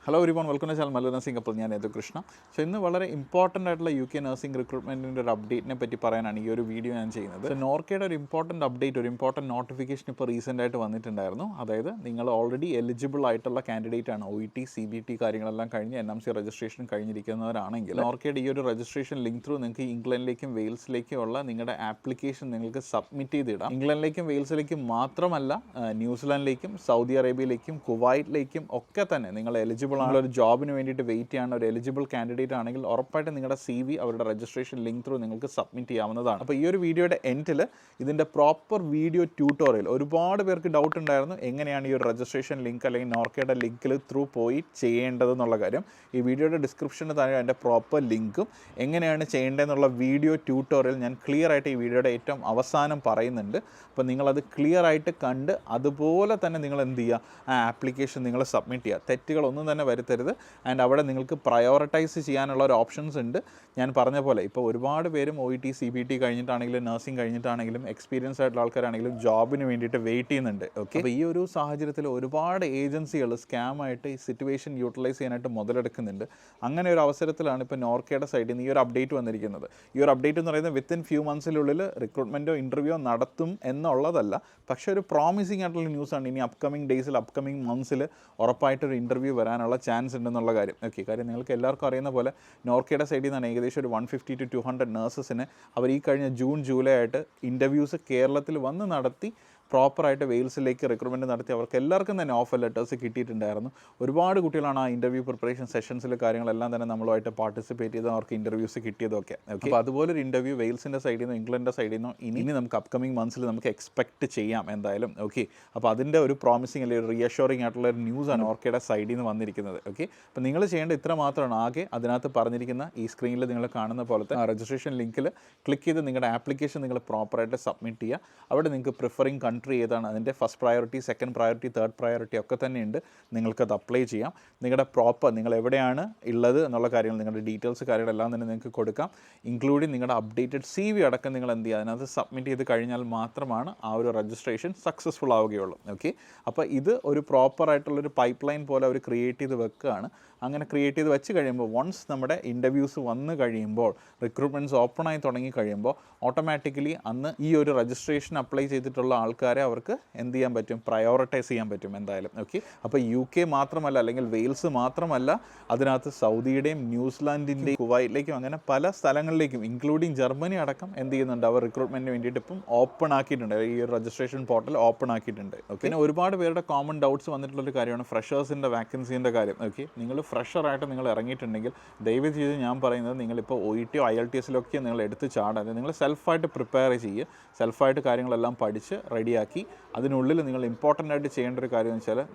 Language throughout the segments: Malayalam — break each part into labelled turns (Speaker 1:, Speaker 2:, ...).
Speaker 1: Hello everyone, welcome to channel Mallu nursing. അപ്പോൾ ഞാൻ കൃഷ്ണ. സോ ഇന്ന് വളരെ ഇമ്പോർട്ടൻ്റ് ആയിട്ടുള്ള UK നഴ്സിംഗ് റിക്രൂട്ട്മെൻറ്റിൻ്റെ ഒരു അപ്ഡേറ്റിനെ പറ്റി പറയാനാണ് ഈ ഒരു വീഡിയോ ഞാൻ ചെയ്യുന്നത്. സോ നോർക്കയുടെ ഒരു ഇമ്പോർട്ടൻ്റ് അപ്ഡേറ്റ്, ഒരു ഇമ്പോർട്ടൻ്റ് നോട്ടിഫിക്കേഷൻ ഇപ്പോൾ റീസെൻ്റ് ആയിട്ട് വന്നിട്ടുണ്ടായിരുന്നു. അതായത് നിങ്ങൾ ഓൾറെഡി എലിജിബിൾ ആയിട്ടുള്ള കാൻഡിഡേറ്റ് ആണ്, OET CBT കാര്യങ്ങളെല്ലാം കഴിഞ്ഞ് NMC രജിസ്ട്രേഷൻ കഴിഞ്ഞിരിക്കുന്നവരാണെങ്കിൽ നോർക്കയുടെ ഈ ഒരു രജിസ്ട്രേഷൻ ലിങ്ക് ത്രൂ നിങ്ങൾക്ക് ഇംഗ്ലണ്ടിലേക്കും വെയിൽസിലേക്കും ഉള്ള നിങ്ങളുടെ ആപ്ലിക്കേഷൻ നിങ്ങൾക്ക് സബ്മിറ്റ് ചെയ്തിടാം. ഇംഗ്ലണ്ടിലേക്കും വെയിൽസിലേക്കും മാത്രമല്ല, ന്യൂസിലാൻഡിലേക്കും സൗദി അറേബ്യയിലേക്കും കുവൈറ്റിലേക്കും ഒക്കെ തന്നെ നിങ്ങൾ എലിജിബിൾ ഒരു ജോബിന് വേണ്ടിയിട്ട് വെയിറ്റ് ചെയ്യാൻ ഒരു എലിജിബിൾ കാൻഡിഡേറ്റ് ആണെങ്കിൽ ഉറപ്പായിട്ട് നിങ്ങളുടെ CV അവരുടെ രജിസ്ട്രേഷൻ ലിങ്ക് ത്രൂ നിങ്ങൾക്ക് സബ്മിറ്റ് ചെയ്യാവുന്നതാണ്. അപ്പോൾ ഈ ഒരു വീഡിയോയുടെ എൻഡിൽ ഇതിൻ്റെ പ്രോപ്പർ വീഡിയോ ട്യൂട്ടോറിയൽ, ഒരുപാട് പേർക്ക് ഡൗട്ട് ഉണ്ടായിരുന്നു എങ്ങനെയാണ് ഈ ഒരു രജിസ്ട്രേഷൻ ലിങ്ക് അല്ലെങ്കിൽ നോർക്കയുടെ ലിങ്കിൽ ത്രൂ പോയി ചെയ്യേണ്ടതെന്നുള്ള കാര്യം. ഈ വീഡിയോയുടെ ഡിസ്ക്രിപ്ഷന് താഴെ അതിൻ്റെ പ്രോപ്പർ ലിങ്കും എങ്ങനെയാണ് ചെയ്യേണ്ടതെന്നുള്ള വീഡിയോ ട്യൂട്ടോറിയൽ ഞാൻ ക്ലിയർ ആയിട്ട് ഈ വീഡിയോയുടെ ഏറ്റവും അവസാനം പറയുന്നുണ്ട്. അപ്പോൾ നിങ്ങളത് ക്ലിയർ ആയിട്ട് കണ്ട് അതുപോലെ തന്നെ നിങ്ങൾ എന്ത് ചെയ്യുക, ആ ആപ്ലിക്കേഷൻ നിങ്ങൾ സബ്മിറ്റ് ചെയ്യുക. തെറ്റുകളൊന്നും തന്നെ വരുത്തരുത്. ആൻഡ് അവിടെ നിങ്ങൾക്ക് പ്രയോറിറ്റൈസ് ചെയ്യാനുള്ള ഒരു ഓപ്ഷൻസ് ഉണ്ട്. ഞാൻ പറഞ്ഞ പോലെ ഇപ്പോൾ ഒരുപാട് പേരും OET CBT കഴിഞ്ഞിട്ടാണെങ്കിലും നഴ്സിംഗ് കഴിഞ്ഞിട്ടാണെങ്കിലും എക്സ്പീരിയൻസ് ആയിട്ടുള്ള ആൾക്കാരാണെങ്കിലും ജോബിന് വേണ്ടിയിട്ട് വെയിറ്റ് ചെയ്യുന്നുണ്ട്. ഓക്കെ, അപ്പോൾ ഈ ഒരു സാഹചര്യത്തിൽ ഒരുപാട് ഏജൻസികൾ സ്കാമായിട്ട് ഈ സിറ്റുവേഷൻ യൂട്ടിലൈസ് ചെയ്യാനായിട്ട് മുതലെടുക്കുന്നുണ്ട്. അങ്ങനെ ഒരു അവസരത്തിലാണ് ഇപ്പോൾ നോർക്കയുടെ സൈഡിൽ നിന്ന് ഈ ഒരു അപ്ഡേറ്റ് വന്നിരിക്കുന്നത്. ഈ ഒരു അപ്ഡേറ്റ് എന്ന് പറയുന്നത് വിത്തിൻ ഫ്യൂ മന്ത്സിനുള്ളിൽ റിക്രൂട്ട്മെൻറ്റോ ഇൻ്റർവ്യൂയോ നടത്തും എന്നുള്ളതല്ല, പക്ഷേ ഒരു പ്രോമിസിങ് ആയിട്ടുള്ള ന്യൂസാണ്. ഇനി അപ്കമിങ് ഡേയ്സിൽ അപ്കമിങ് മന്ത്സിൽ ഉറപ്പായിട്ടൊരു ഇൻ്റർവ്യൂ വരാനുള്ള ചാൻസ് ഉണ്ടെന്നുള്ള കാര്യം. ഓക്കെ, കാര്യം നിങ്ങൾക്ക് എല്ലാവർക്കും അറിയുന്ന പോലെ നോർക്കയുടെ സൈഡിൽ നിന്നാണ് ഏകദേശം ഒരു 150 to 200 നഴ്സസിന് അവർ ഈ കഴിഞ്ഞ ജൂൺ ജൂലൈ ആയിട്ട് ഇൻ്റർവ്യൂസ് കേരളത്തിൽ വന്ന് നടത്തി പ്രോപ്പറായിട്ട് വെയിൽസിലേക്ക് റിക്രൂട്ട്മെൻറ്റ് നടത്തി അവർക്ക് എല്ലാവർക്കും തന്നെ ഓഫർ ലെറ്റേഴ്സ് കിട്ടിയിട്ടുണ്ടായിരുന്നു. ഒരുപാട് കുട്ടികളാണ് ആ ഇൻ്റർവ്യൂ പ്രിപ്പറേഷൻ സെഷൻസിൽ കാര്യങ്ങളെല്ലാം തന്നെ നമ്മളുമായിട്ട് പാർട്ടിസിപ്പേറ്റ് ചെയ്ത് അവർക്ക് ഇൻ്റർവ്യൂസ് കിട്ടിയതൊക്കെ. ഓക്കെ, അപ്പോൾ അതുപോലൊരു ഇൻ്റർവ്യൂ വെയിൽസിൻ്റെ സൈഡിൽ നിന്നോ ഇംഗ്ലണ്ടിൻ്റെ സൈഡിൽ നിന്നോ ഇനി നമുക്ക് അപ്കമിങ് മന്ത്സിൽ നമുക്ക് എക്സ്പെക്റ്റ് ചെയ്യാം എന്തായാലും. ഓക്കെ, അപ്പോൾ അതിൻ്റെ ഒരു പ്രോമിസിങ് അല്ലെങ്കിൽ ഒരു റിയഷോറിംഗ് ആയിട്ടുള്ള ഒരു ന്യൂസാണ് നോർക്കയുടെ സൈഡിൽ നിന്ന് വന്നിരിക്കുന്നത്. ഓക്കെ, അപ്പോൾ നിങ്ങൾ ചെയ്യേണ്ട ഇത്ര മാത്രമാണ്. ആകെ അതിനകത്ത് പറഞ്ഞിരിക്കുന്ന ഈ സ്ക്രീനിൽ നിങ്ങൾ കാണുന്ന പോലത്തെ രജിസ്ട്രേഷൻ ലിങ്കിൽ ക്ലിക്ക് ചെയ്ത് നിങ്ങളുടെ ആപ്ലിക്കേഷൻ നിങ്ങൾ പ്രോപ്പറായിട്ട് സബ്മിറ്റ് ചെയ്യുക. അവിടെ നിങ്ങൾക്ക് പ്രിഫറിങ് കൺട്രി ഏതാണ്, അതിൻ്റെ first priority, second priority, third priority ഒക്കെ തന്നെയുണ്ട്. നിങ്ങൾക്കത് അപ്ലൈ ചെയ്യാം. നിങ്ങളുടെ പ്രോപ്പർ നിങ്ങൾ എവിടെയാണ് ഉള്ളത് എന്നുള്ള കാര്യങ്ങൾ, നിങ്ങളുടെ ഡീറ്റെയിൽസ് കാര്യങ്ങളെല്ലാം തന്നെ നിങ്ങൾക്ക് കൊടുക്കാം. ഇൻക്ലൂഡിങ് നിങ്ങളുടെ അപ്ഡേറ്റഡ് CV അടക്കം നിങ്ങൾ എന്ത് ചെയ്യുക, അതിനകത്ത് സബ്മിറ്റ് ചെയ്ത് കഴിഞ്ഞാൽ മാത്രമാണ് ആ ഒരു രജിസ്ട്രേഷൻ സക്സസ്ഫുൾ ആവുകയുള്ളൂ. ഓക്കെ, അപ്പോൾ ഇത് ഒരു പ്രോപ്പറായിട്ടുള്ളൊരു പൈപ്പ് ലൈൻ പോലെ അവർ ക്രിയേറ്റ് ചെയ്ത് വെക്കുകയാണ്. അങ്ങനെ ക്രിയേറ്റ് ചെയ്ത് വെച്ച് കഴിയുമ്പോൾ വൺസ് നമ്മുടെ ഇൻ്റർവ്യൂസ് വന്നു കഴിയുമ്പോൾ, റിക്രൂട്ട്മെൻറ്റ്സ് ഓപ്പണായി തുടങ്ങി കഴിയുമ്പോൾ ഓട്ടോമാറ്റിക്കലി അന്ന് ഈ ഒരു രജിസ്ട്രേഷൻ അപ്ലൈ ചെയ്തിട്ടുള്ള ആൾക്കാരെ അവർക്ക് എന്ത് ചെയ്യാൻ പറ്റും, പ്രയോറിറ്റൈസ് ചെയ്യാൻ പറ്റും എന്തായാലും. ഓക്കെ, അപ്പോൾ UK മാത്രമല്ല അല്ലെങ്കിൽ വെയിൽസ് മാത്രമല്ല, അതിനകത്ത് സൗദിയുടെയും ന്യൂസിലാൻഡിൻ്റെയും കുവൈറ്റിലേക്കും അങ്ങനെ പല സ്ഥലങ്ങളിലേക്കും ഇൻക്ലൂഡിങ് ജർമ്മനി അടക്കം എന്ത് ചെയ്യുന്നുണ്ട്, അവർ റിക്രൂട്ട്മെൻറ്റിന് വേണ്ടിയിട്ട് ഇപ്പം ഓപ്പൺ ആക്കിയിട്ടുണ്ട്. ഈ രജിസ്ട്രേഷൻ പോർട്ടൽ ഓപ്പൺ ആക്കിയിട്ടുണ്ട്. ഓക്കെ, പിന്നെ ഒരുപാട് പേരുടെ കോമൺ ഡൗട്ട്സ് വന്നിട്ടുള്ളൊരു കാര്യമാണ് ഫ്രഷേഴ്സിൻ്റെ വാക്കൻസീൻ്റെ കാര്യം. ഓക്കെ, നിങ്ങൾ ഫ്രഷറായിട്ട് നിങ്ങൾ ഇറങ്ങിയിട്ടുണ്ടെങ്കിൽ ദയവ് ചെയ്ത് ഞാൻ പറയുന്നത് നിങ്ങളിപ്പോൾ OET IELTS നിങ്ങൾ എടുത്ത് ചാടാതെ നിങ്ങൾ സെൽഫായിട്ട് പ്രിപ്പയർ ചെയ്യുക. സെൽഫായിട്ട് കാര്യങ്ങളെല്ലാം പഠിച്ച് റെഡിയാക്കി അതിനുള്ളിൽ നിങ്ങൾ ഇമ്പോർട്ടൻ്റ് ആയിട്ട് ചെയ്യേണ്ട ഒരു കാര്യം എന്ന് വെച്ചാൽ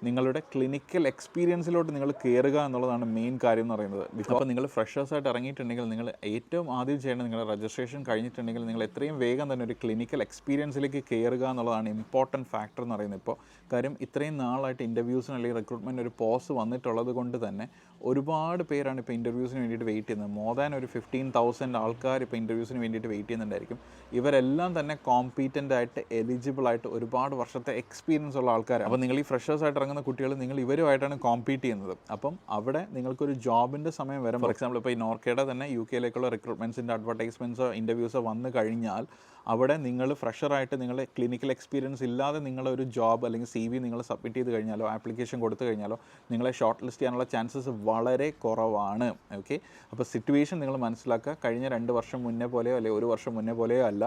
Speaker 1: നിങ്ങളുടെ ക്ലിനിക്കൽ എക്സ്പീരിയൻസിലോട്ട് നിങ്ങൾ കയറുക എന്നുള്ളതാണ് മെയിൻ കാര്യം എന്ന് പറയുന്നത്. അപ്പോൾ നിങ്ങൾ ഫ്രഷേഴ്സായിട്ട് ഇറങ്ങിയിട്ടുണ്ടെങ്കിൽ നിങ്ങൾ ഏറ്റവും ആദ്യം ചെയ്യേണ്ടത്, നിങ്ങളുടെ രജിസ്ട്രേഷൻ കഴിഞ്ഞിട്ടുണ്ടെങ്കിൽ നിങ്ങൾ എത്രയും വേഗം തന്നെ ഒരു ക്ലിനിക്കൽ എക്സ്പീരിയൻസിലേക്ക് കയറുക എന്നുള്ളതാണ് ഇമ്പോർട്ടൻറ്റ് ഫാക്ടർ എന്ന് പറയുന്നത്. ഇപ്പോൾ കാര്യം ഇത്രയും നാളായിട്ട് ഇൻ്റർവ്യൂസിന് അല്ലെങ്കിൽ റിക്രൂട്ട്മെൻറ്റ് ഒരു പോസ് വന്നിട്ടുള്ളത് കൊണ്ട് തന്നെ ഒരുപാട് പേരാണ് ഇപ്പോൾ ഇൻ്റർവ്യൂസിന് വേണ്ടിയിട്ട് വെയിറ്റ് ചെയ്യുന്നത്. മോർ ദാൻ ഒരു 15,000 ആൾക്കാർ ഇപ്പോൾ ഇൻ്റർവ്യൂസിന് വേണ്ടിയിട്ട് വെയിറ്റ് ചെയ്യുന്നുണ്ടായിരിക്കും. ഇവരെല്ലാം തന്നെ കോമ്പീറ്റൻ്റ് ആയിട്ട് എലിജിബിൾ ആയിട്ട് ഒരുപാട് വർഷത്തെ എക്സ്പീരിയൻസ് ഉള്ള ആൾക്കാരാണ്. അപ്പോൾ നിങ്ങൾ ഈ ഫ്രഷേഴ്സായിട്ട് ഇറങ്ങുന്ന കുട്ടികൾ നിങ്ങൾ ഇവരുമായിട്ടാണ് കോമ്പീറ്റ് ചെയ്യുന്നത്. അപ്പം അവിടെ നിങ്ങൾക്കൊരു ജോബിൻ്റെ സമയം വരും. ഫോർ എക്സാമ്പിൾ ഇപ്പോൾ ഈ നോർക്കയുടെ തന്നെ UKയിലേക്കുള്ള റിക്രൂട്ട്മെൻറ്റ്സിൻ്റെ അഡ്വർടൈസ്മെൻറ്റ്സോ ഇൻ്റർവ്യൂസോ വന്നു കഴിഞ്ഞാൽ അവിടെ നിങ്ങൾ ഫ്രഷറായിട്ട് നിങ്ങൾ ക്ലിനിക്കൽ എക്സ്പീരിയൻസ് ഇല്ലാതെ നിങ്ങളൊരു ജോബ് അല്ലെങ്കിൽ CV നിങ്ങൾ സബ്മിറ്റ് ചെയ്ത് കഴിഞ്ഞാലോ ആപ്ലിക്കേഷൻ കൊടുത്തു കഴിഞ്ഞാലോ നിങ്ങളെ ഷോർട്ട് ലിസ്റ്റ് ചെയ്യാനുള്ള ചാൻസസ് വളരെ കുറവാണ്. ഓക്കെ, അപ്പോൾ സിറ്റുവേഷൻ നിങ്ങൾ മനസ്സിലാക്കുക. കഴിഞ്ഞ 2 വർഷം മുന്നേ പോലെയോ അല്ലെങ്കിൽ 1 വർഷം മുന്നേ പോലെയോ അല്ല,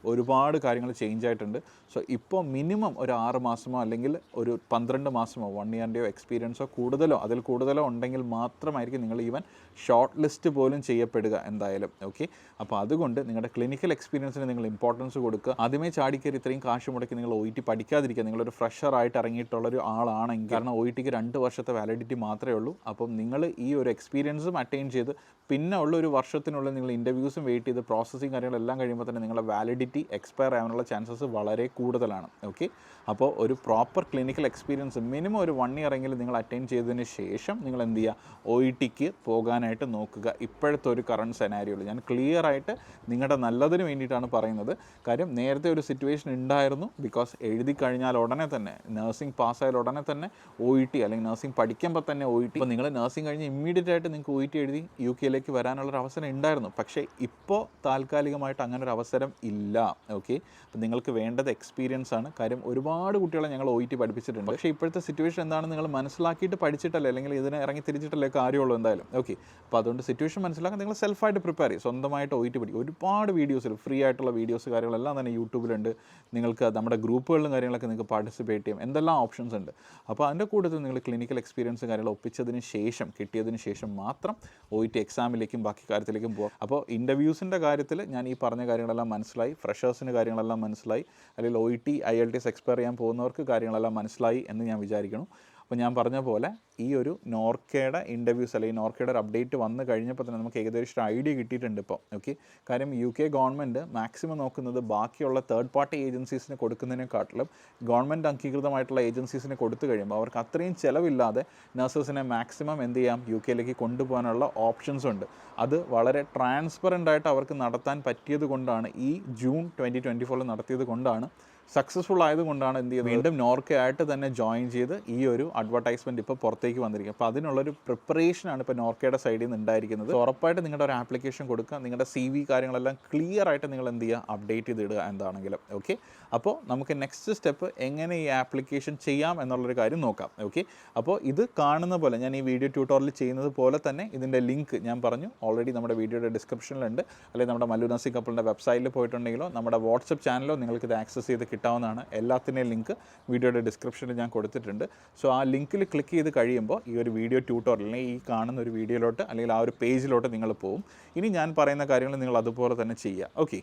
Speaker 1: ഒരുപാട് കാര്യങ്ങൾ ചേഞ്ച് ആയിട്ടുണ്ട്. സോ ഇപ്പോൾ മിനിമം ഒരു 6 മാസമോ അല്ലെങ്കിൽ ഒരു 12 മാസമോ 1 ഇയറിൻ്റെയോ എക്സ്പീരിയൻസോ കൂടുതലോ അതിൽ കൂടുതലോ ഉണ്ടെങ്കിൽ മാത്രമായിരിക്കും നിങ്ങൾ ഈവൻ ഷോർട്ട് ലിസ്റ്റ് പോലും ചെയ്യപ്പെടുക എന്തായാലും. ഓക്കെ, അപ്പോൾ അതുകൊണ്ട് നിങ്ങളുടെ ക്ലിനിക്കൽ എക്സ്പീരിയൻസിന് നിങ്ങൾ ഇമ്പോർട്ടൻസ് കൊടുക്കുക. ആദ്യമേ ചാടിക്കയറി ഇത്രയും കാശ് മുടക്കി നിങ്ങൾ OET പഠിക്കാതിരിക്കുക. നിങ്ങളൊരു ഫ്രഷറായിട്ട് ഇറങ്ങിയിട്ടുള്ളൊരു ആളാണെങ്കിൽ, കാരണം OETക്ക് 2 വർഷത്തെ വാലിഡിറ്റി മാത്രമേ ഉള്ളൂ. അപ്പം നിങ്ങൾ ഈ ഒരു എക്സ്പീരിയൻസും അറ്റൈൻ ചെയ്ത് പിന്നെ ഉള്ള ഒരു വർഷത്തിനുള്ളിൽ നിങ്ങൾ ഇൻ്റർവ്യൂസും വെയിറ്റ് ചെയ്ത് പ്രോസസ്സിങ് കാര്യങ്ങളെല്ലാം കഴിയുമ്പോൾ തന്നെ നിങ്ങളുടെ വാലിഡിറ്റി ടി എക്സ്പയർ ആവാനുള്ള ചാൻസസ് വളരെ കൂടുതലാണ്. ഓക്കെ, അപ്പോൾ ഒരു പ്രോപ്പർ ക്ലിനിക്കൽ എക്സ്പീരിയൻസ് മിനിമം ഒരു 1 ഇയർ എങ്കിലും നിങ്ങൾ അറ്റൈൻ ചെയ്തതിന് ശേഷം നിങ്ങൾ എന്ത് ചെയ്യുക, OET പോകാനായിട്ട് നോക്കുക. ഇപ്പോഴത്തെ ഒരു കറണ്ട് സെനാരിയോയിൽ ഞാൻ ക്ലിയർ ആയിട്ട് നിങ്ങളുടെ നല്ലതിന് വേണ്ടിയിട്ടാണ് പറയുന്നത്. കാര്യം നേരത്തെ ഒരു സിറ്റുവേഷൻ ഉണ്ടായിരുന്നു. ബിക്കോസ് എഴുതി കഴിഞ്ഞാൽ ഉടനെ തന്നെ നഴ്സിംഗ് പാസ്സായാൽ ഉടനെ തന്നെ OET അല്ലെങ്കിൽ നഴ്സിംഗ് പഠിക്കുമ്പോൾ തന്നെ OET. ഇപ്പോൾ നിങ്ങൾ നഴ്സിംഗ് കഴിഞ്ഞ് ഇമ്മീഡിയറ്റ് ആയിട്ട് നിങ്ങൾക്ക് OET എഴുതി UK വരാനുള്ളൊരു അവസരം ഉണ്ടായിരുന്നു. പക്ഷേ ഇപ്പോൾ താൽക്കാലികമായിട്ട് അങ്ങനെ ഒരു അവസരം ഇല്ല. ഓക്കെ, അപ്പോൾ നിങ്ങൾക്ക് വേണ്ടത് എക്സ്പീരിയൻസ് ആണ്. കാര്യം ഒരുപാട് കുട്ടികളെ ഞങ്ങൾ OET പഠിപ്പിച്ചിട്ടുണ്ട്. പക്ഷേ ഇപ്പോഴത്തെ സിറ്റുവേഷൻ എന്താണെന്ന് നിങ്ങൾ മനസ്സിലാക്കിയിട്ട് പഠിച്ചിട്ടല്ലേ, അല്ലെങ്കിൽ ഇതിനെ ഇറങ്ങി തിരിച്ചിട്ടല്ലേ കാര്യമുള്ളൂ എന്തായാലും. ഓക്കെ, അപ്പോൾ അതുകൊണ്ട് സിറ്റുവേഷൻ മനസ്സിലാക്കാൻ നിങ്ങൾ സെൽഫായിട്ട് പ്രിപ്പയർ ചെയ്യും, സ്വന്തമായിട്ട് OET പഠിക്കും. ഒരുപാട് വീഡിയോസിൽ ഫ്രീ ആയിട്ടുള്ള വീഡിയോസ് കാര്യങ്ങളെല്ലാം തന്നെ യൂട്യൂബിലുണ്ട്. നിങ്ങൾക്ക് നമ്മുടെ ഗ്രൂപ്പുകളിലും കാര്യങ്ങളൊക്കെ നിങ്ങൾക്ക് പാർട്ടിസിപ്പേറ്റ് ചെയ്യാം. എന്തെല്ലാം ഓപ്ഷൻസ് ഉണ്ട്. അപ്പോൾ അതിൻ്റെ കൂട്ടത്തിൽ നിങ്ങൾ ക്ലിനിക്കൽ എക്സ്പീരിയൻസ് കാര്യങ്ങൾ ഒപ്പിച്ചതിന് ശേഷം, കിട്ടിയതിന് ശേഷം മാത്രം OET എക്സാമിലേക്കും ബാക്കി കാര്യത്തിലേക്കും പോകും. അപ്പോൾ ഇൻ്റർവ്യൂസിൻ്റെ കാര്യത്തിൽ ഞാൻ ഈ പറഞ്ഞ കാര്യങ്ങളെല്ലാം മനസ്സിലായി, ഫ്രഷേഴ്സിൻ്റെ കാര്യങ്ങളെല്ലാം മനസ്സിലായി, അല്ലെങ്കിൽ OET IELTS എക്സ്പയർ ചെയ്യാൻ പോകുന്നവർക്ക് കാര്യങ്ങളെല്ലാം മനസ്സിലായി എന്ന് ഞാൻ വിചാരിക്കുന്നു. അപ്പോൾ ഞാൻ പറഞ്ഞ പോലെ ഈ ഒരു നോർക്കയുടെ ഇൻ്റർവ്യൂസ് അല്ലെങ്കിൽ നോർക്കയുടെ ഒരു അപ്ഡേറ്റ് വന്നു കഴിഞ്ഞപ്പോൾ തന്നെ നമുക്ക് ഏകദേശം ഒരു ഐഡിയ കിട്ടിയിട്ടുണ്ട് ഇപ്പോൾ. ഓക്കെ, കാര്യം UK ഗവൺമെൻറ് മാക്സിമം നോക്കുന്നത് ബാക്കിയുള്ള തേർഡ് പാർട്ടി ഏജൻസീസിന് കൊടുക്കുന്നതിനെക്കാട്ടിലും ഗവൺമെൻറ് അംഗീകൃതമായിട്ടുള്ള ഏജൻസീസിന് കൊടുത്തു കഴിയുമ്പോൾ അവർക്ക് അത്രയും ചിലവില്ലാതെ നഴ്സസിനെ മാക്സിമം എന്ത് ചെയ്യാം, UK കൊണ്ടുപോകാനുള്ള ഓപ്ഷൻസ് ഉണ്ട്. അത് വളരെ ട്രാൻസ്പെറൻ്റ് ആയിട്ട് അവർക്ക് നടത്താൻ പറ്റിയത് കൊണ്ടാണ്, ഈ ജൂൺ 2024 നടത്തിയത് കൊണ്ടാണ്, സക്സസ്ഫുൾ ആയതുകൊണ്ടാണ് എന്ത് ചെയ്യുന്നത്, വീണ്ടും നോർക്കയായിട്ട് തന്നെ ജോയിൻ ചെയ്ത് ഈ ഒരു അഡ്വർടൈസ്മെൻറ്റ് ഇപ്പോൾ പുറത്തേക്ക് വന്നിരിക്കും. അപ്പോൾ അതിനുള്ളൊരു പ്രിപ്പറേഷനാണ് ഇപ്പോൾ നോർക്കയുടെ സൈഡിൽ നിന്ന് ഉണ്ടായിരിക്കുന്നത്. ഉറപ്പായിട്ട് നിങ്ങളുടെ ഒരു ആപ്ലിക്കേഷൻ കൊടുക്കുക, നിങ്ങളുടെ CV കാര്യങ്ങളെല്ലാം ക്ലിയർ ആയിട്ട് നിങ്ങൾ എന്ത് ചെയ്യുക, അപ്ഡേറ്റ് ചെയ്തിടുക എന്താണെങ്കിലും. ഓക്കെ, അപ്പോൾ നമുക്ക് നെക്സ്റ്റ് സ്റ്റെപ്പ് എങ്ങനെ ഈ ആപ്ലിക്കേഷൻ ചെയ്യാം എന്നുള്ളൊരു കാര്യം നോക്കാം. ഓക്കെ, അപ്പോൾ ഇത് കാണുന്ന പോലെ ഞാൻ ഈ വീഡിയോ ട്യൂട്ടോറിയൽ ചെയ്യുന്നത് പോലെ തന്നെ ഇതിൻ്റെ ലിങ്ക് ഞാൻ പറഞ്ഞു ഓൾറെഡി നമ്മുടെ വീഡിയോയുടെ ഡിസ്ക്രിപ്ഷനിലുണ്ട്. അല്ലെങ്കിൽ നമ്മുടെ മല്ലു നഴ്സിംഗ് കപ്പിളിൻ്റെ വെബ്സൈറ്റിൽ പോയിട്ടുണ്ടെങ്കിലോ നമ്മുടെ വാട്സപ്പ് ചാനലോ നിങ്ങൾക്ക് ഇത് ആക്സസ് ചെയ്ത് കിട്ടാവുന്നതാണ്. എല്ലാത്തിൻ്റെയും ലിങ്ക് വീഡിയോയുടെ ഡിസ്ക്രിപ്ഷനിൽ ഞാൻ കൊടുത്തിട്ടുണ്ട്. സോ ആ ലിങ്കിൽ ക്ലിക്ക് ചെയ്ത് കഴിയുമ്പോൾ ഈ ഒരു വീഡിയോ ട്യൂട്ടോറിയൽ അല്ലെങ്കിൽ ഈ കാണുന്ന ഒരു വീഡിയോയിലോട്ട് അല്ലെങ്കിൽ ആ ഒരു പേജിലോട്ട് നിങ്ങൾ പോകും. ഇനി ഞാൻ പറയുന്ന കാര്യങ്ങൾ നിങ്ങൾ അതുപോലെ തന്നെ ചെയ്യുക. ഓക്കെ,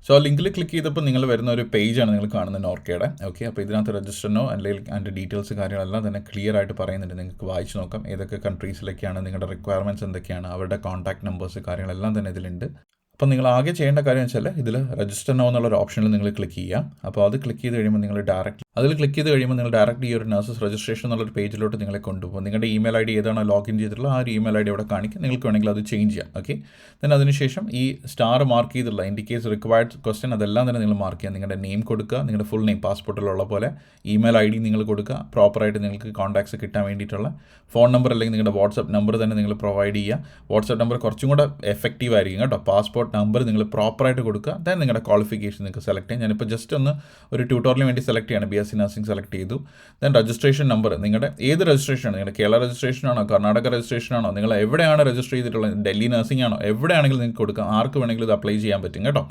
Speaker 1: സോ ലിങ്കിൽ ക്ലിക്ക് ചെയ്തപ്പോൾ നിങ്ങൾ വരുന്ന ഒരു പേജാണ് നിങ്ങൾ കാണുന്നത് നോർക്കയുടെ. ഓക്കെ, അപ്പോൾ ഇതിനകത്ത് രജിസ്റ്ററിനോ അല്ലെങ്കിൽ അതിൻ്റെ ഡീറ്റെയിൽസ് കാര്യങ്ങളെല്ലാം തന്നെ ക്ലിയർ ആയിട്ട് പറയുന്നുണ്ട്. നിങ്ങൾക്ക് വായിച്ച് നോക്കാം ഏതൊക്കെ കൺട്രീസിലൊക്കെയാണ്, നിങ്ങളുടെ റിക്വയർമെൻറ്റ്സ് എന്തൊക്കെയാണ്, അവരുടെ കോൺടാക്ട് നമ്പേഴ്സ് കാര്യങ്ങളെല്ലാം തന്നെ ഇതിലുണ്ട്. അപ്പോൾ നിങ്ങൾ ആകെ ചെയ്യേണ്ട കാര്യം വെച്ചാൽ ഇതിൽ രജിസ്റ്റർ നോ എന്നുള്ളൊരു ഓപ്ഷനിൽ നിങ്ങൾ ക്ലിക്ക് ചെയ്യാം. അപ്പോൾ അത് ക്ലിക്ക് ചെയ്ത് കഴിയുമ്പോൾ നിങ്ങൾ ഡയറക്റ്റ് ഈ ഒരു നഴ്സസ് രജിസ്ട്രേഷൻ എന്നുള്ളൊരു പേജിലോട്ട് നിങ്ങളെ കൊണ്ടുപോകും. നിങ്ങളുടെ ഇമെയിൽ ID ഏതാണോ ലോഗിൻ ചെയ്തിട്ടുള്ള ആ ഒരു ഇമെയിൽ ID അവിടെ കാണിക്കും. നിങ്ങൾക്ക് വേണമെങ്കിൽ അത് ചേഞ്ച് ചെയ്യാം. ഓക്കെ, ദെൻ അതിനുശേഷം ഈ സ്റ്റാർ മാർക്ക് ചെയ്തിട്ടുള്ള ഇൻഡിക്കേറ്റ്സ് റിക്വയർഡ് ക്വസ്റ്റ്യൻ അതെല്ലാം തന്നെ നിങ്ങൾ മാർക്ക് ചെയ്യുക. നിങ്ങളുടെ നെയിം കൊടുക്കുക, നിങ്ങളുടെ ഫുൾ നെയിം പാസ്പോർട്ടിലുള്ള പോലെ, ഇമെയിൽ ID നിങ്ങൾ കൊടുക്കുക, പ്രോപ്പറായിട്ട് നിങ്ങൾക്ക് കോൺടാക്ട്സ് കിട്ടാൻ വേണ്ടിയിട്ടുള്ള ഫോൺ നമ്പർ അല്ലെങ്കിൽ നിങ്ങളുടെ വാട്സപ്പ് നമ്പർ തന്നെ നിങ്ങൾ പ്രൊവൈഡ് ചെയ്യുക. വാട്സപ്പ് നമ്പർ കുറച്ചും കൂടെ എഫക്റ്റീവ് ആയിരിക്കും കേട്ടോ. പാസ്പോർട്ട് നമ്പർ നിങ്ങൾ പ്രോപ്പറായിട്ട് കൊടുക്കുക. ദെൻ നിങ്ങളുടെ ക്വാളിഫിക്കേഷൻ നിങ്ങൾക്ക് സെലക്ട് ചെയ്യാം. ഞാനിപ്പോൾ ജസ്റ്റ് ഒന്ന് ഒരു ട്യൂട്ടോറിയലിന് വേണ്ടി സെലക്ട് ചെയ്യാണ്, BSc നഴ്സിംഗ് സെലക്ട് ചെയ്തു. ദെൻ രജിസ്ട്രേഷൻ നമ്പർ, നിങ്ങളുടെ ഏത് രജിസ്ട്രേഷനാണ്, നിങ്ങളുടെ കേരള രജിസ്ട്രേഷൻ ആണോ, കർണാടക രജിസ്ട്രേഷൻ ആണോ, നിങ്ങൾ എവിടെയാണ് രജിസ്റ്റർ ചെയ്തിട്ടുള്ളത്, ഡൽഹി നഴ്സിംഗ് ആണോ, എവിടെയാണെങ്കിലും നിങ്ങൾക്ക് കൊടുക്കാം. ആർക്ക് വേണമെങ്കിലും ഇത് അപ്ലൈ ചെയ്യാൻ പറ്റും കേട്ടോ.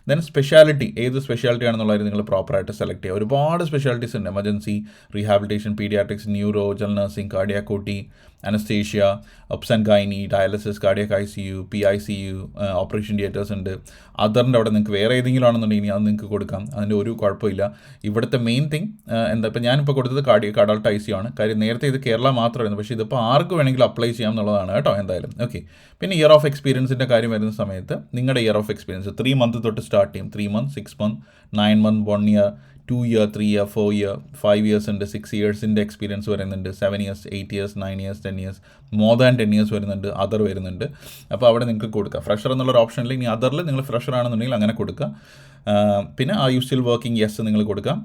Speaker 1: ദെൻ സ്പെഷ്യാലിറ്റി, ഏത് സ്പെഷ്യാലിറ്റി ആണെന്നുള്ളത് നിങ്ങൾ പ്രോപ്പറായിട്ട് സെലക്ട് ചെയ്യുക. ഒരുപാട് സ്പെഷ്യാലിറ്റീസ് ഉണ്ട്. Emergency, rehabilitation, paediatrics, neuro, general nursing, cardiac OT, anaesthesia, obs and gynae, dialysis, cardiac ICU, PICU, operation theatres ഉണ്ട്. അതറിൻ്റെ അവിടെ നിങ്ങൾക്ക് വേറെ ഏതെങ്കിലും ആണെന്നുണ്ടെങ്കിൽ അത് നിങ്ങൾക്ക് കൊടുക്കാം, അതിൻ്റെ ഒരു കുഴപ്പമില്ല. ഇവിടുത്തെ മെയിൻ തിങ് എന്താ, ഇപ്പോൾ ഞാനിപ്പോൾ കൊടുത്തത് കാർഡിയാക് അഡൾട്ട് ICU ആണ്. കാര്യം നേരത്തെ ഇത് കേരള മാത്രമായിരുന്നു, പക്ഷേ ഇതിപ്പോൾ ആർക്ക് വേണമെങ്കിലും അപ്ലൈ ചെയ്യാം എന്നുള്ളതാണ് കേട്ടോ എന്തായാലും. ഓക്കെ, പിന്നെ ഇയർ ഓഫ് എക്സ്പീരിയൻസിൻ്റെ കാര്യം വരുന്ന സമയത്ത് നിങ്ങളുടെ ഇയർ ഓഫ് എക്സ്പീരിയൻസ് 3 months തൊട്ട് സ്റ്റാർട്ട് ചെയ്യും. 3 months, 6 months, 9 months, 1 year, 2 year, 3 year, 4 year, 5 years ഉണ്ട്, 6 yearsൻ്റെ എക്സ്പീരിയൻസ് വരുന്നുണ്ട്, 7 years, 8 years, 9 years, 10 years, more than 10 years വരുന്നുണ്ട്, അതർ വരുന്നുണ്ട്. അപ്പോൾ അവിടെ നിങ്ങൾക്ക് കൊടുക്കുക. ഫ്രഷർ എന്നുള്ളൊരു ഓപ്ഷനിൽ ഇനി അതറിൽ നിങ്ങൾ ഫ്രഷർ ആണെന്നുണ്ടെങ്കിൽ അങ്ങനെ കൊടുക്കുക. പിന്നെ ആ യു സ്റ്റിൽ വർക്കിംഗ് യെസ് നിങ്ങൾ കൊടുക്കുക.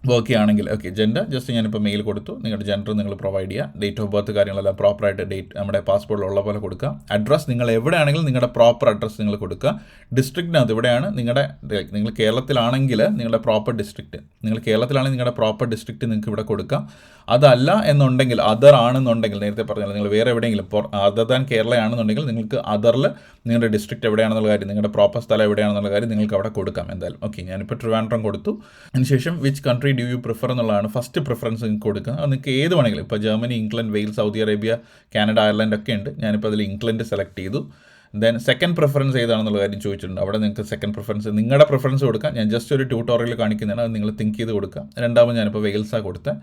Speaker 1: വർക്ക് ചെയ്യുകയാണെങ്കിൽ ഓക്കെ. ജെൻഡർ ജസ്റ്റ് ഞാനിപ്പോൾ മെയിൽ കൊടുത്തു, നിങ്ങളുടെ ജെൻഡർ നിങ്ങൾ പ്രൊവൈഡ് ചെയ്യുക. ഡേറ്റ് ഓഫ് ബർത്ത് കാര്യങ്ങളെല്ലാം പ്രോപ്പറായിട്ട് നമ്മുടെ പാസ്പോർട്ടിലുള്ള പോലെ കൊടുക്കുക. അഡ്രസ്സ് നിങ്ങൾ എവിടെയാണെങ്കിലും നിങ്ങളുടെ പ്രോപ്പർ അഡ്രസ്സ് നിങ്ങൾ കൊടുക്കുക. ഡിസ്ട്രിക്റ്റിനകത്ത് എവിടെയാണ് നിങ്ങൾ കേരളത്തിലാണെങ്കിൽ നിങ്ങളുടെ പ്രോപ്പർ ഡിസ്ട്രിക്റ്റ്, നിങ്ങളുടെ പ്രോപ്പർ ഡിസ്ട്രിക്റ്റ് നിങ്ങൾക്ക് ഇവിടെ കൊടുക്കാം. അതല്ല എന്നുണ്ടെങ്കിൽ, അതർ ആണെന്നുണ്ടെങ്കിൽ, നേരത്തെ പറഞ്ഞാൽ നിങ്ങൾ വേറെ എവിടെയെങ്കിലും അതർ ദാൻ കേരള ആണെന്നുണ്ടെങ്കിൽ നിങ്ങൾക്ക് അതറിൽ നിങ്ങളുടെ ഡിസ്ട്രിക്റ്റ് എവിടെയാണെന്നുള്ള കാര്യം, നിങ്ങളുടെ പ്രോപ്പർ സ്ഥലം എവിടെയാണെന്നുള്ള കാര്യം നിങ്ങൾക്ക് അവിടെ കൊടുക്കാം എന്തായാലും. ഓക്കെ, ഞാനിപ്പോൾ ട്രിവാൻഡ്രം കൊടുത്തു. അതിനുശേഷം which country do you prefer എന്നുള്ളതാണ് ഫസ്റ്റ് പ്രിഫറൻസ് നിങ്ങൾക്ക് കൊടുക്കുക. അത് നിങ്ങൾക്ക് ഏത് വേണമെങ്കിലും, ഇപ്പോൾ Germany, England, Wales, Saudi Arabia, Canada, Ireland ഒക്കെ ഉണ്ട്. ഞാനിപ്പോൾ അതിൽ ഇംഗ്ലണ്ട് സെലക്ട് ചെയ്തു. ദെൻ സെക്കൻഡ് പ്രിഫറൻസ് ഏതാണെന്നുള്ള കാര്യം ചോദിച്ചിട്ടുണ്ട്. അവിടെ നിങ്ങൾക്ക് സെക്കൻഡ് പ്രിഫറൻസ് നിങ്ങളുടെ പ്രിഫറൻസ് കൊടുക്കാം. ഞാൻ ജസ്റ്റ് ഒരു ട്യൂട്ടോറിയൽ കാണിക്കുന്നതാണ്, അത് നിങ്ങൾ തിങ്ക് ചെയ്ത് കൊടുക്കുക. രണ്ടാമത് ഞാനിപ്പോൾ വെയിൽസാണ് കൊടുത്തത്.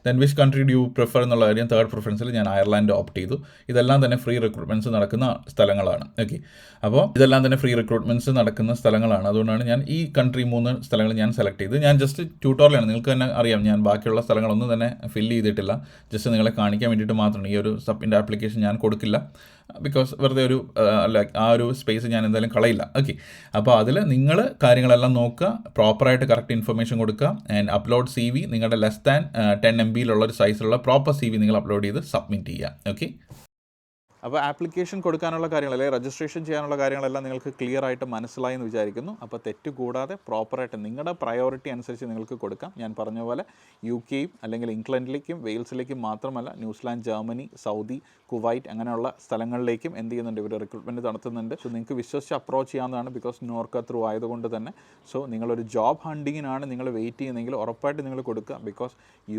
Speaker 1: Then which country do you prefer എന്നുള്ള കാര്യം തേർഡ് പ്രിഫറൻസിൽ ഞാൻ അയർലാൻഡ് ഓപ്റ്റ് ചെയ്തു. ഇതെല്ലാം തന്നെ ഫ്രീ റിക്രൂട്ട്മെൻറ്റ്സ് നടക്കുന്ന സ്ഥലങ്ങളാണ്. ഓക്കെ, അപ്പോൾ ഇതെല്ലാം തന്നെ ഫ്രീ റിക്രൂട്ട്മെൻറ്റ്സ് നടക്കുന്ന സ്ഥലങ്ങളാണ്. അതുകൊണ്ടാണ് ഞാൻ ഈ കൺട്രി 3 സ്ഥലങ്ങൾ ഞാൻ സെലക്ട് ചെയ്ത്. ഞാൻ ജസ്റ്റ് ട്യൂട്ടോറിയലാണ്, നിങ്ങൾക്ക് തന്നെ അറിയാം, ഞാൻ ബാക്കിയുള്ള സ്ഥലങ്ങളൊന്നും തന്നെ ഫില്ല് ചെയ്തിട്ടില്ല. ജസ്റ്റ് നിങ്ങളെ കാണിക്കാൻ വേണ്ടിയിട്ട് മാത്രമാണ്. ഈ ഒരു സബ്മിറ്റ് ആപ്ലിക്കേഷൻ ഞാൻ കൊടുക്കില്ല, ബിക്കോസ് വെറുതെ ഒരു ലൈക്ക് ആ ഒരു സ്പേസ് ഞാൻ എന്തായാലും കളയില്ല. ഓക്കെ, അപ്പോൾ അതിൽ നിങ്ങൾ കാര്യങ്ങളെല്ലാം നോക്കുക, പ്രോപ്പറായിട്ട് കറക്റ്റ് ഇൻഫർമേഷൻ കൊടുക്കുക, ആൻഡ് അപ്ലോഡ് CV നിങ്ങളുടെ ലെസ് ദാൻ 10 MB ഒരു സൈസിലുള്ള പ്രോപ്പർ CV നിങ്ങൾ അപ്ലോഡ് ചെയ്ത് സബ്മിറ്റ് ചെയ്യുക. ഓക്കെ, അപ്പോൾ ആപ്ലിക്കേഷൻ കൊടുക്കാനുള്ള കാര്യങ്ങൾ അല്ലെങ്കിൽ രജിസ്ട്രേഷൻ ചെയ്യാനുള്ള കാര്യങ്ങളെല്ലാം നിങ്ങൾക്ക് ക്ലിയർ ആയിട്ട് മനസ്സിലായി എന്ന് വിചാരിക്കുന്നു. അപ്പോൾ തെറ്റ് കൂടാതെ പ്രോപ്പറായിട്ട് നിങ്ങളുടെ പ്രയോറിറ്റി അനുസരിച്ച് നിങ്ങൾക്ക് കൊടുക്കാം. ഞാൻ പറഞ്ഞ പോലെ UK അല്ലെങ്കിൽ ഇംഗ്ലണ്ടിലേക്കും വെയിൽസിലേക്കും മാത്രമല്ല, ന്യൂസിലാൻഡ്, ജർമ്മനി, സൗദി, കുവൈറ്റ് അങ്ങനെയുള്ള സ്ഥലങ്ങളിലേക്കും എന്ത് ചെയ്യുന്നുണ്ട്, ഇവർ റിക്രൂട്ട്മെൻറ്റ് നടത്തുന്നുണ്ട്. സോ നിങ്ങൾക്ക് വിശ്വസിച്ച് അപ്രോച്ച് ചെയ്യാവുന്നതാണ്, ബിക്കോസ് നോർക്ക ത്രൂ ആയതുകൊണ്ട് തന്നെ. സോ നിങ്ങളൊരു ജോബ് ഹണ്ടിങ്ങിനാണ് നിങ്ങൾ വെയിറ്റ് ചെയ്യുന്നതെങ്കിൽ ഉറപ്പായിട്ട് നിങ്ങൾ കൊടുക്കുക, ബിക്കോസ്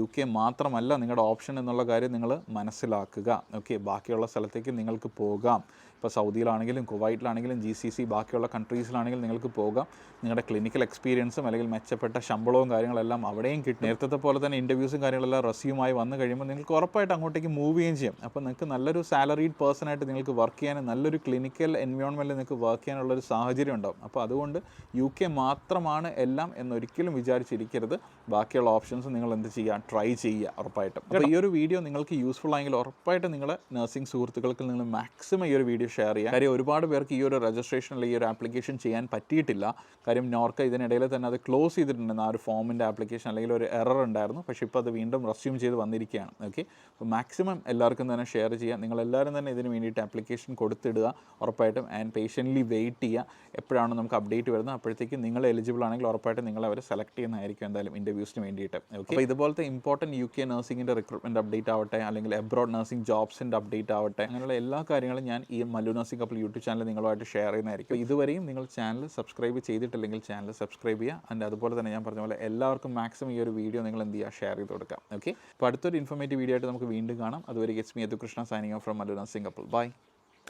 Speaker 1: UK മാത്രമല്ല നിങ്ങളുടെ ഓപ്ഷൻ എന്നുള്ള കാര്യം നിങ്ങൾ മനസ്സിലാക്കുക. ഓക്കെ, ബാക്കിയുള്ള സ്ഥലത്തേക്ക് നിങ്ങൾക്ക് പോകാം. ഇപ്പോൾ സൗദിയിലാണെങ്കിലും കുവൈറ്റിലാണെങ്കിലും GCC ബാക്കിയുള്ള കൺട്രീസിലാണെങ്കിലും നിങ്ങൾക്ക് പോകാം. നിങ്ങളുടെ ക്ലിനിക്കൽ എക്സ്പീരിയൻസും അല്ലെങ്കിൽ മെച്ചപ്പെട്ട ശമ്പളവും കാര്യങ്ങളെല്ലാം അവിടെയും കിട്ടും. നേരത്തെ പോലെ തന്നെ ഇൻ്റർവ്യൂസും കാര്യങ്ങളെല്ലാം റെസ്യൂമായി വന്നു കഴിയുമ്പോൾ നിങ്ങൾക്ക് ഉറപ്പായിട്ട് അങ്ങോട്ടേക്ക് മൂവ് ചെയ്യുകയും ചെയ്യും. അപ്പോൾ നിങ്ങൾക്ക് നല്ലൊരു സാലറീഡ് പേഴ്സണായിട്ട് നിങ്ങൾക്ക് വർക്ക് ചെയ്യാനും നല്ലൊരു ക്ലിനിക്കൽ എൻവയോൺമെൻറ്റിൽ നിങ്ങൾക്ക് വർക്ക് ചെയ്യാനുള്ളൊരു സാഹചര്യം ഉണ്ടാകും. അപ്പോൾ അതുകൊണ്ട് UK മാത്രമാണ് എല്ലാം എന്നൊരിക്കലും വിചാരിച്ചിരിക്കരുത്. ബാക്കിയുള്ള ഓപ്ഷൻസ് നിങ്ങൾ എന്ത് ചെയ്യുക, ട്രൈ ചെയ്യുക ഉറപ്പായിട്ടും. അപ്പോൾ ഈ ഒരു വീഡിയോ നിങ്ങൾക്ക് യൂസ്ഫുൾ ആയെങ്കിൽ ഉറപ്പായിട്ട് നിങ്ങളുടെ നഴ്സിംഗ് സുഹൃത്തുക്കൾക്ക് നിങ്ങൾ മാക്സിമം ഈ ഒരു വീഡിയോ ഷെയർ ചെയ്യുക. കാര്യം ഒരുപാട് പേർക്ക് ഈ ഒരു രജിസ്ട്രേഷൻ അല്ലെങ്കിൽ ഈ ഒരു ആപ്ലിക്കേഷൻ ചെയ്യാൻ പറ്റിയിട്ടില്ല. കാര്യം നോർക്ക ഇതിനിടയിൽ തന്നെ അത് ക്ലോസ് ചെയ്തിട്ടുണ്ടെന്ന്, ആ ഒരു ഫോമിൻ്റെ ആപ്ലിക്കേഷൻ അല്ലെങ്കിൽ ഒരു എറർ ഉണ്ടായിരുന്നു. പക്ഷേ ഇപ്പോൾ അത് വീണ്ടും റെസ്യൂം ചെയ്ത് വന്നിരിക്കുകയാണ്. ഓക്കെ, അപ്പോൾ മാക്സിമം എല്ലാവർക്കും തന്നെ ഷെയർ ചെയ്യുക. നിങ്ങളെല്ലാവരും തന്നെ ഇതിന് വേണ്ടിയിട്ട് ആപ്ലിക്കേഷൻ കൊടുത്തിടുക ഉറപ്പായിട്ടും. ആൻഡ് പേഷ്യൻ്റ്ലി വെയിറ്റ് ചെയ്യുക, എപ്പോഴാണ് നമുക്ക് അപ്ഡേറ്റ് വരുന്നത് അപ്പോഴത്തേക്ക് നിങ്ങൾ എലിജിബിൾ ആണെങ്കിൽ ഉറപ്പായിട്ടും നിങ്ങളെ അവർ സെലക്ട് ചെയ്യുന്നതായിരിക്കും എന്തായാലും ഇൻ്റർവ്യൂസിന് വേണ്ടിയിട്ട്. ഓക്കെ, അപ്പോൾ ഇതുപോലത്തെ ഇമ്പോർട്ടൻറ്റ് UK നഴ്സിംഗിൻ്റെ റിക്രൂട്ട്മെൻറ്റ് അപ്ഡേറ്റ് ആവട്ടെ, അല്ലെങ്കിൽ എബ്രോഡ് നഴ്സിംഗ് ജോബ്സിൻ്റെ അപ്ഡേറ്റ് ആവട്ടെ, അങ്ങനെയുള്ള എല്ലാ കാര്യങ്ങളും ഞാൻ ഈ Mallu nursing couple YouTube channel നിങ്ങളുമായിട്ട് ഷെയർ ചെയ്യുന്നതായിരിക്കും. ഇതുവരെയും നിങ്ങൾ ചാനൽ സബ്സ്ക്രൈബ് ചെയ്തിട്ടില്ലെങ്കിൽ ചാനൽ സബ്സ്ക്രൈബ് ചെയ്യുക. ആൻഡ് അതുപോലെ തന്നെ ഞാൻ പറഞ്ഞ പോലെ എല്ലാവർക്കും മാക്സിമം ഈ ഒരു വീഡിയോ നിങ്ങൾ എന്ത് ചെയ്യുക, ഷെയർ ചെയ്ത് കൊടുക്കാം. ഓക്കെ, അപ്പോൾ അടുത്തൊരു ഇൻഫോർമേറ്റീവ് വീഡിയോ ആയിട്ട് നമുക്ക് വീണ്ടും കാണാം. അതുവരെ it's me Yadukrishna signing off from Mallu nursing couple. By.